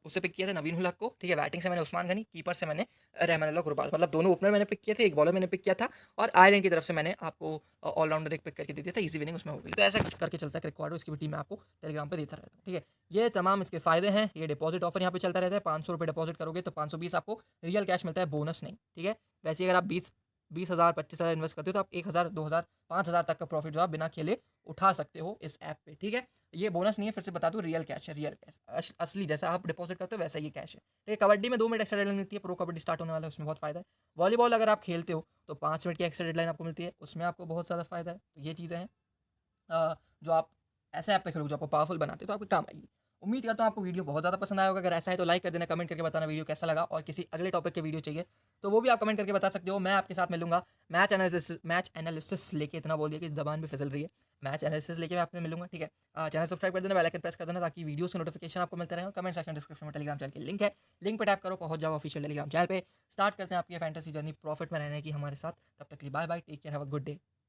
उसे पिक किया था नवीन हुल हक को। ठीक है, बैटिंग से मैंने उस्मान गनी, कीपर से मैंने रहमानुल्लाह गुरबाज, मतलब दोनों ओपनर मैंने पिक किए थे, एक बॉलर मैंने पिक किया था, और आयरलैंड की तरफ से मैंने आपको ऑलराउंडर एक पिक करके दे दिया था, इजी विनिंग उसमें हो गई। तो ऐसा करके चलता है क्रिक क्वाड्रो, इसकी भी टीम मैं आपको टेलीग्राम पे देता रहता हूँ। ठीक है, ये तमाम इसके फायदे हैं। ये डिपॉजिट ऑफर यहाँ पे चलता रहता है, 500 रुपये डिपॉजिट करोगे तो 520 आपको रियल कैश मिलता है, बोनस नहीं। ठीक है, वैसे अगर आप 20,000 25,000 इन्वेस्ट करते हो तो आप 1,000 2,000 5,000 तक का प्रॉफिट जो आप बिना खेले उठा सकते हो इस ऐप पे। ठीक है, ये बोनस नहीं है, फिर से बता दूं, रियल कैश है, रियल कैश असली, जैसा आप डिपॉजिट करते हो वैसा ये कैश है। ठीक है, कबड्डी में 2 मिनट एक्स्ट्रा डेडलाइन मिलती है, प्रो कबड्डी स्टार्ट होने वाला है, उसमें बहुत फायदा है। वॉलीबॉल अगर आप खेलते हो तो 5 मिनट की एक्स्ट्रा डेडलाइन आपको मिलती है, उसमें आपको बहुत ज़्यादा फायदा है। तो ये चीज़ें हैं जो आप ऐसे ऐप पे खेलोगे जो आपको पावरफुल बनाते हैं, तो आपके काम आएगी। उम्मीद करता हूँ आपको वीडियो बहुत ज़्यादा पसंद आया होगा। अगर ऐसा है तो लाइक कर देना, कमेंट करके बताना वीडियो कैसा लगा, और किसी अगले टॉपिक के वीडियो चाहिए तो वो भी आप कमेंट करके बता सकते हो। मैं आपके साथ मिलूंगा मैच एनालिसिस लेके, इतना बोल दिया कि ज़बान भी फिसल रही है, मैच एनालिसिस लेके मैं आपसे मिलूंगा। ठीक है, चैनल सब्सक्राइब कर देना, बेल आइकन प्रेस कर देना, ताकि वीडियोस के नोटिफिकेशन आपको मिलते रहे। और कमेंट सेक्शन डिस्क्रिप्शन में टेलीग्राम चैनल की लिंक है, लिंक पर टैप करो, पहुंच जाओ ऑफिशियल टेलीग्राम चैनल पे। स्टार्ट करते हैं आपकी फैंटेसी जर्नी प्रॉफिट में रहने की हमारे साथ। तब तक के लिए bye bye, take care, have a good day.